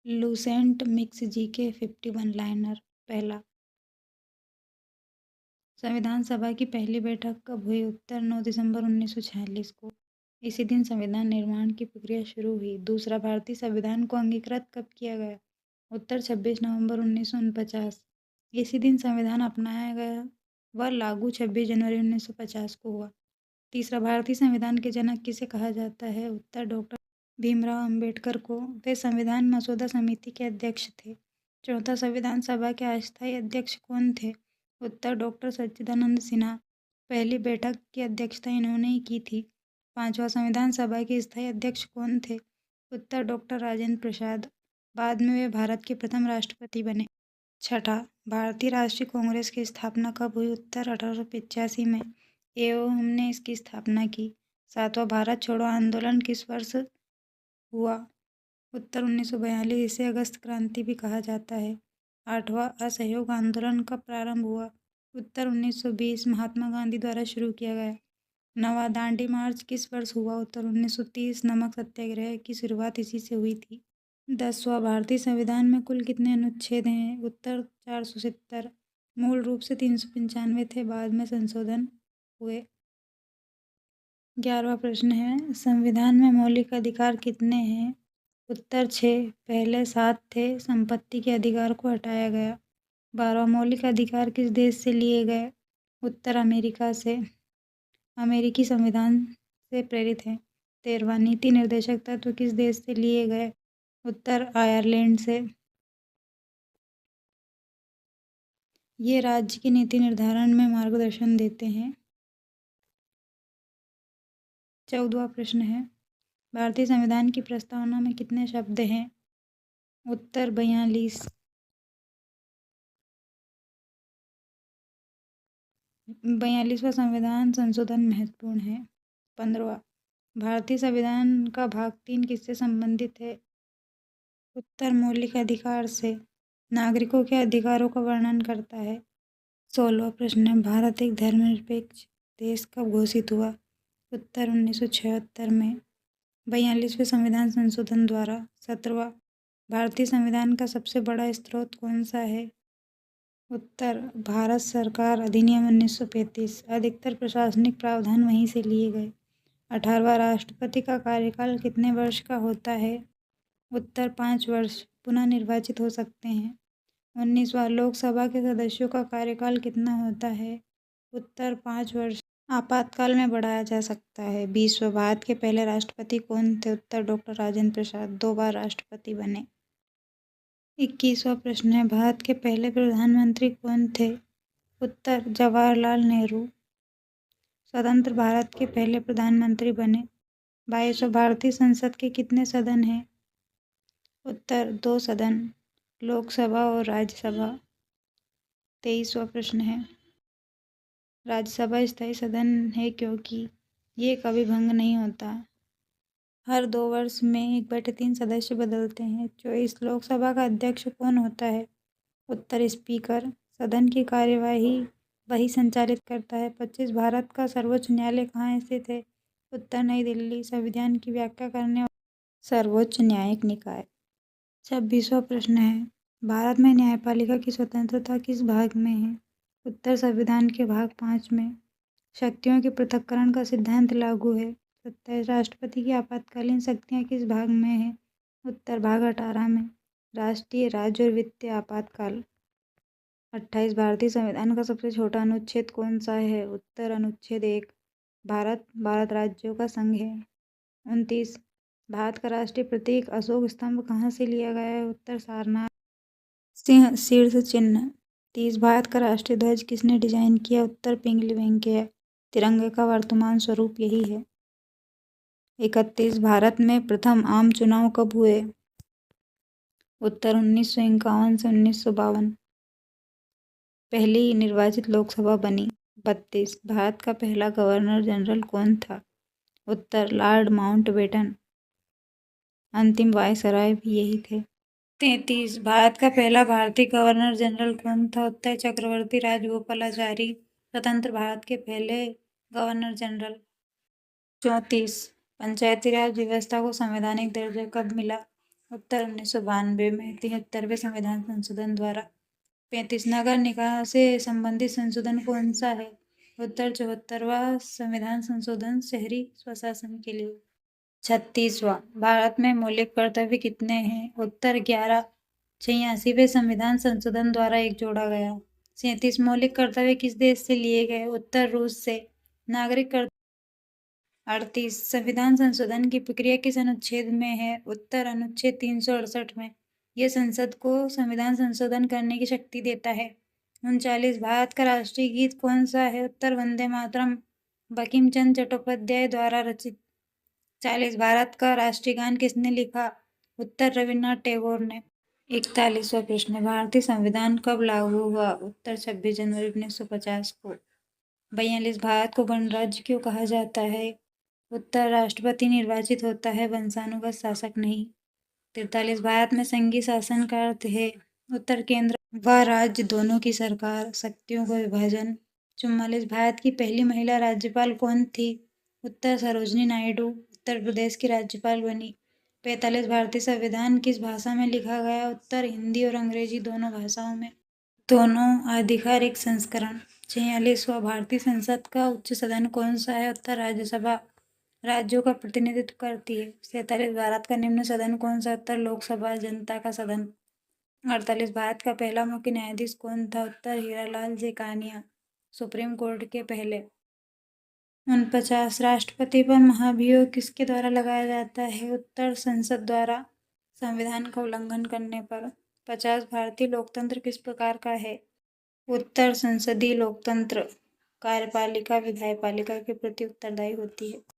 Lucent mix GK 51 liner. पहला, संविधान सभा की पहली बैठक कब हुई? उत्तर 9 दिसंबर 1946 को। इसी दिन संविधान निर्माण की प्रक्रिया शुरू हुई। दूसरा, भारतीय संविधान को अंगीकृत कब किया गया? उत्तर 26 नवंबर 1949। इसी दिन संविधान अपनाया गया व लागू 26 जनवरी 1950 को हुआ। तीसरा, भारतीय संविधान के जनक किसे कहा जाता है? उत्तर डॉक्टर भीमराव अंबेडकर को। वे संविधान मसौदा समिति के अध्यक्ष थे। चौथा, संविधान सभा के अस्थायी अध्यक्ष कौन थे? उत्तर डॉक्टर सच्चिदानंद सिन्हा। पहली बैठक की अध्यक्षता इन्होंने ही की थी। पांचवा, संविधान सभा के स्थायी अध्यक्ष कौन थे? उत्तर डॉक्टर राजेंद्र प्रसाद। बाद में वे भारत के प्रथम राष्ट्रपति बने। छठा, भारतीय राष्ट्रीय कांग्रेस की स्थापना कब हुई? उत्तर 1885 में एवं हमने इसकी स्थापना की। सातवां, भारत छोड़ो आंदोलन किस वर्ष हुआ? उत्तर 1942। इसे अगस्त क्रांति भी कहा जाता है। आठवां, असहयोग आंदोलन कब प्रारंभ हुआ? उत्तर 1920 महात्मा गांधी द्वारा शुरू किया गया। नवां, दांडी मार्च किस वर्ष हुआ? उत्तर 1930। नमक सत्याग्रह की शुरुआत इसी से हुई थी। 10वां, भारतीय संविधान में कुल कितने अनुच्छेद हैं? उत्तर 470। मूल रूप से 395 थे, बाद में संशोधन हुए। 11वां प्रश्न है, संविधान में मौलिक अधिकार कितने हैं? उत्तर 6। पहले 7 थे, संपत्ति के अधिकार को हटाया गया। 12वां, मौलिक अधिकार किस देश से लिए गए? उत्तर अमेरिका से। अमेरिकी संविधान से प्रेरित है। 13वां, नीति निर्देशक तत्व किस देश से लिए गए? उत्तर आयरलैंड से। ये राज्य की नीति निर्धारण में मार्गदर्शन देते हैं। 14वां प्रश्न है, भारतीय संविधान की प्रस्तावना में कितने शब्द हैं? उत्तर 42। 42वां संविधान संशोधन महत्वपूर्ण है। 15वां, भारतीय संविधान का भाग 3 किससे संबंधित है? उत्तर मौलिक अधिकार से। नागरिकों के अधिकारों का वर्णन करता है। 16वां प्रश्न है, भारत एक धर्मनिरपेक्ष देश कब घोषित हुआ? उत्तर 1976 में 42वें संविधान संशोधन द्वारा। 17वां, भारतीय संविधान का सबसे बड़ा स्रोत कौन सा है? उत्तर भारत सरकार अधिनियम 1935। अधिकतर प्रशासनिक प्रावधान वहीं से लिए गए। 18वां, राष्ट्रपति का कार्यकाल कितने वर्ष का होता है? उत्तर 5 वर्ष, पुनः निर्वाचित हो सकते हैं। 19वां, लोकसभा के सदस्यों का कार्यकाल कितना होता है? उत्तर 5 वर्ष, आपातकाल में बढ़ाया जा सकता है। 20वां, भारत के पहले राष्ट्रपति कौन थे? उत्तर डॉक्टर राजेंद्र प्रसाद, 2 बार राष्ट्रपति बने। 21वां प्रश्न है, भारत के पहले प्रधानमंत्री कौन थे? उत्तर जवाहरलाल नेहरू, स्वतंत्र भारत के पहले प्रधानमंत्री बने। 22वां, भारतीय संसद के कितने सदन हैं? उत्तर 2 सदन, लोकसभा और राज्यसभा। 23वां प्रश्न है, राज्यसभा स्थायी सदन है क्योंकि ये कभी भंग नहीं होता। हर 2 वर्ष में 1/3 सदस्य बदलते हैं। 24, लोकसभा का अध्यक्ष कौन होता है? उत्तर स्पीकर, सदन की कार्यवाही वही संचालित करता है। 25, भारत का सर्वोच्च न्यायालय कहाँ स्थित है? उत्तर नई दिल्ली, संविधान की व्याख्या करने वाला सर्वोच्च न्यायिक निकाय। 26वां प्रश्न है, भारत में न्यायपालिका की स्वतंत्रता किस भाग में है? उत्तर संविधान के भाग 5 में। शक्तियों के पृथक्करण का सिद्धांत लागू है। 27, राष्ट्रपति की आपातकालीन शक्तियाँ किस भाग में है? उत्तर भाग 18 में। राष्ट्रीय, राज्य और वित्तीय आपातकाल। 28, भारतीय संविधान का सबसे छोटा अनुच्छेद कौन सा है? उत्तर अनुच्छेद 1। भारत राज्यों का संघ है। 29, भारत का राष्ट्रीय प्रतीक अशोक स्तंभ कहाँ से लिया गया है? उत्तर सारनाथ। सिंह शीर्ष चिन्ह। 30, भारत का राष्ट्रीय ध्वज किसने डिजाइन किया? उत्तर पिंगली वेंकैया। तिरंगे का वर्तमान स्वरूप यही है। 31, भारत में प्रथम आम चुनाव कब हुए? उत्तर 1951 से 1952। पहली निर्वाचित लोकसभा बनी। 32, भारत का पहला गवर्नर जनरल कौन था? उत्तर लॉर्ड माउंटबेटन। अंतिम वायसराय भी यही थे। 33, भारत का पहला भारतीय गवर्नर जनरल कौन था? उत्तर चक्रवर्ती राजगोपालाचारी, स्वतंत्र भारत के पहले गवर्नर जनरल। 34, पंचायती राज व्यवस्था को संवैधानिक दर्जा कब मिला? उत्तर 1992 में 73वें संविधान संशोधन द्वारा 35 नगर निकाय से संबंधित संशोधन कौन सा है? उत्तर 74वां संविधान संशोधन शहरी स्वशासन के लिए। 36वां भारत में मौलिक कर्तव्य कितने हैं? उत्तर 11। 86वें संविधान संशोधन द्वारा एक जोड़ा गया। 37 मौलिक कर्तव्य किस देश से लिए गए? उत्तर रूस से। नागरिक कर्तव्य 38 संविधान संशोधन की प्रक्रिया किस अनुच्छेद में है? उत्तर अनुच्छेद 368 में। यह संसद को संविधान संशोधन करने की शक्ति देता है। 39 भारत का राष्ट्रीय गीत कौन सा है? उत्तर वंदे मातरम, बंकिम चंद्र चट्टोपाध्याय द्वारा रचित। 40 भारत का राष्ट्रीय गान किसने लिखा? उत्तर रविन्द्रनाथ टैगोर ने। 41वां प्रश्न भारतीय संविधान कब लागू हुआ? उत्तर 26 जनवरी 1950 को। 42 भारत को गणराज्य क्यों कहा जाता है? उत्तर राष्ट्रपति निर्वाचित होता है, वंशानुगत शासक नहीं। 43 भारत में संघीय शासन का अर्थ है? उत्तर केंद्र व राज्य दोनों की सरकार, शक्तियों का विभाजन। 44 भारत की पहली महिला राज्यपाल कौन थी? उत्तर सरोजिनी नायडू उत्तर प्रदेश की राज्यपाल बनी। 45 भारतीय संविधान किस भाषा में लिखा गया? उत्तर हिंदी और अंग्रेजी दोनों भाषाओं में। दोनों आधिकारिक संस्करण। 46वां भारतीय संसद का उच्च सदन कौन सा है? उत्तर राज्यसभा राज्यों का प्रतिनिधित्व करती है। 47 भारत का निम्न सदन कौन सा? उत्तर लोकसभा जनता का सदन। 48 भारत का पहला मुख्य न्यायाधीश कौन था? उत्तर हीरालाल जेकानिया सुप्रीम कोर्ट के पहले। 49 राष्ट्रपति पर महाभियोग किसके द्वारा लगाया जाता है? उत्तर संसद द्वारा संविधान का उल्लंघन करने पर। 50 भारतीय लोकतंत्र किस प्रकार का है? उत्तर संसदीय लोकतंत्र कार्यपालिका विधायपालिका के प्रति उत्तरदायी होती है।